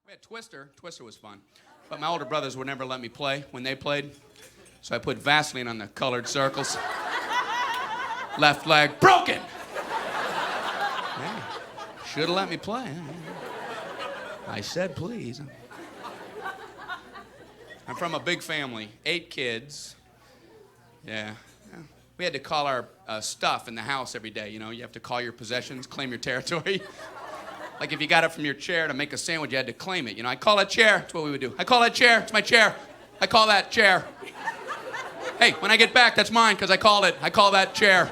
We had Twister. Twister was fun. But my older brothers would never let me play when they played. So I put Vaseline on the colored circles. Left leg broken. Yeah. Should have let me play. I said please. I'm from a big family, 8 kids. Yeah. We had to call our stuff in the house every day. You know, you have to call your possessions, claim your territory. Like if you got it from your chair to make a sandwich, you had to claim it. You know, I call that chair. That's what we would do. I call that chair. It's my chair. I call that chair. Hey, when I get back, that's mine because I called it. I call that chair.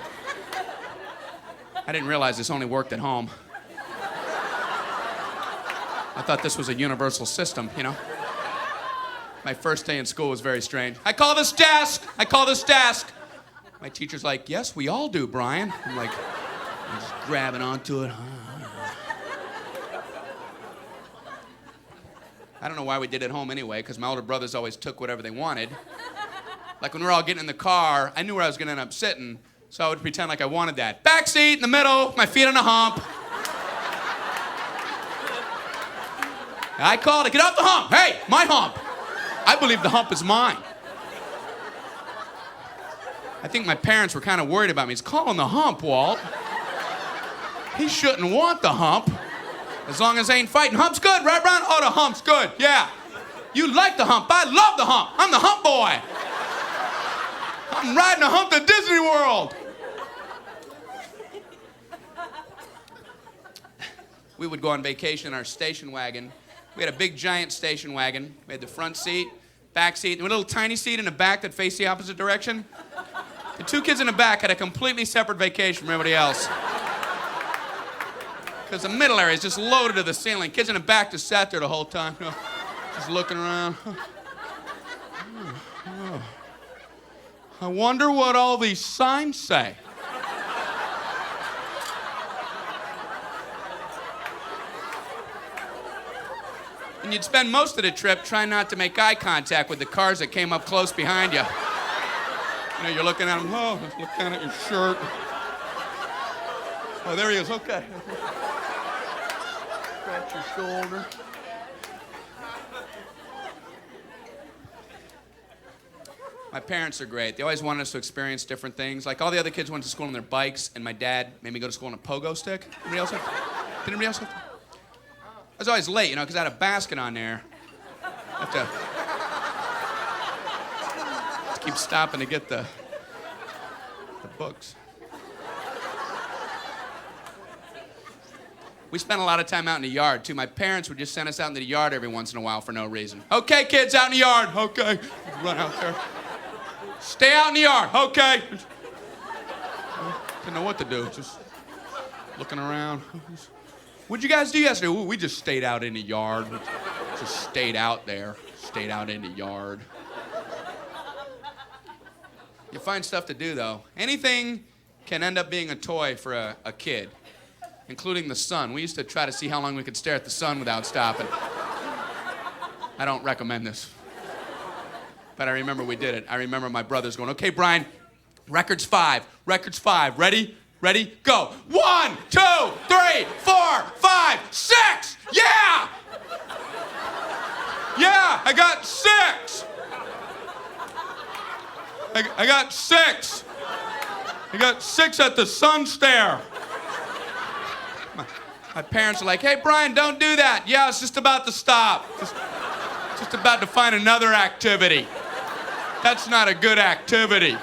I didn't realize this only worked at home. I thought this was a universal system, you know. My first day in school was very strange. I call this desk. I call this desk. My teacher's like, yes, we all do, Brian. I'm like, I'm just grabbing onto it. I don't know why we did it at home anyway, because my older brothers always took whatever they wanted. Like when we were all getting in the car, I knew where I was going to end up sitting, so I would pretend like I wanted that. Back seat in the middle, my feet on a hump. I called it, get off the hump. Hey, my hump. I believe the hump is mine. I think my parents were kind of worried about me. He's calling the hump, Walt. He shouldn't want the hump. As long as they ain't fighting. Hump's good, right, Brian? Oh, the hump's good, yeah. You like the hump. I love the hump. I'm the hump boy. I'm riding a hump to Disney World. We would go on vacation in our station wagon. We had a big, giant station wagon. We had the front seat, back seat, and a little tiny seat in the back that faced the opposite direction. The 2 kids in the back had a completely separate vacation from everybody else. Because the middle area is just loaded to the ceiling. Kids in the back just sat there the whole time, you know, just looking around. I wonder what all these signs say. And you'd spend most of the trip trying not to make eye contact with the cars that came up close behind you. You know, you're looking at them, oh, look down at your shirt. Oh, there he is, okay. Scratch your shoulder. My parents are great. They always wanted us to experience different things. Like all the other kids went to school on their bikes, and my dad made me go to school on a pogo stick. Anybody else have? Did anybody else have? I was always late, you know, because I had a basket on there. I have to keep stopping to get the books. We spent a lot of time out in the yard, too. My parents would just send us out into the yard every once in a while for no reason. Okay, kids, out in the yard. Okay. Run out there. Stay out in the yard. Okay. Didn't know what to do. Just looking around. What'd you guys do yesterday? Ooh, we just stayed out in the yard. Just stayed out there. Stayed out in the yard. You find stuff to do, though. Anything can end up being a toy for a kid, including the sun. We used to try to see how long we could stare at the sun without stopping. I don't recommend this. But I remember we did it. I remember my brothers going, okay, Brian, record's 5. Record's 5. Ready? Ready? Go. 1, 2, 3, 4, 5, 6. Yeah! Yeah, I got 6. I got 6. I got 6 at the sun stare. My parents are like, hey, Brian, don't do that. Yeah, it's just about to stop. Just about to find another activity. That's not a good activity.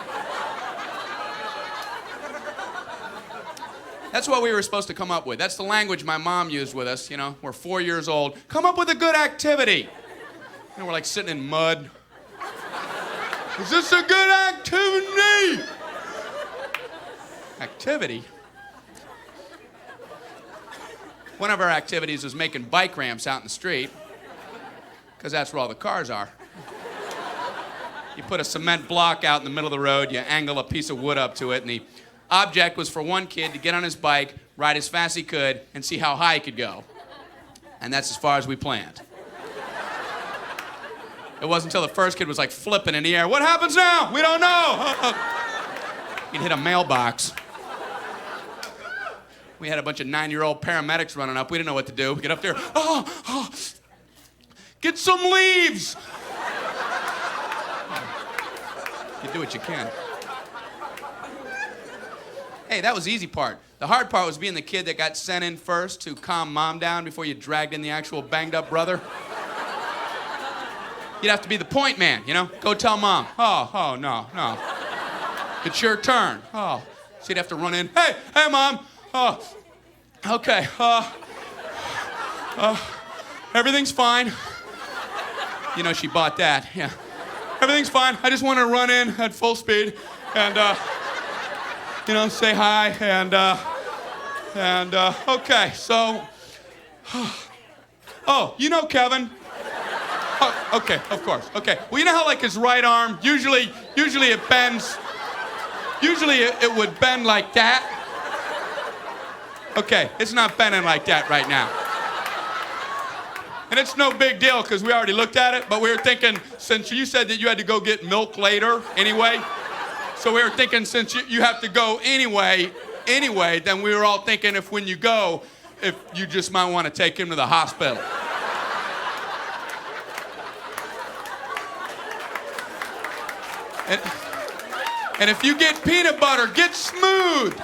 That's what we were supposed to come up with. That's the language my mom used with us, you know. We're 4 years old. Come up with a good activity. You know, we're like sitting in mud. Is this a good activity? Activity? One of our activities was making bike ramps out in the street, because that's where all the cars are. You put a cement block out in the middle of the road, you angle a piece of wood up to it, and the object was for one kid to get on his bike, ride as fast as he could, and see how high he could go. And that's as far as we planned. It wasn't until the first kid was like flipping in the air. What happens now? We don't know. He'd hit a mailbox. We had a bunch of 9-year-old paramedics running up. We didn't know what to do. We get up there. Get some leaves. You do what you can. Hey, that was the easy part. The hard part was being the kid that got sent in first to calm mom down before you dragged in the actual banged up brother. You'd have to be the point man, you know? Go tell mom. Oh, no. It's your turn. Oh. So you'd have to run in. Hey, mom. Oh, okay. Everything's fine. You know, she bought that, yeah. Everything's fine. I just want to run in at full speed and, say hi and okay, so, oh, you know Kevin. Oh, okay, of course, okay. Well, you know how like his right arm, usually it bends, usually it would bend like that. Okay, it's not bending like that right now. And it's no big deal because we already looked at it, but we were thinking, since you said that you had to go get milk later anyway, so we were thinking since you have to go anyway, then we were all thinking if when you go, if you just might want to take him to the hospital. And if you get peanut butter, get smooth.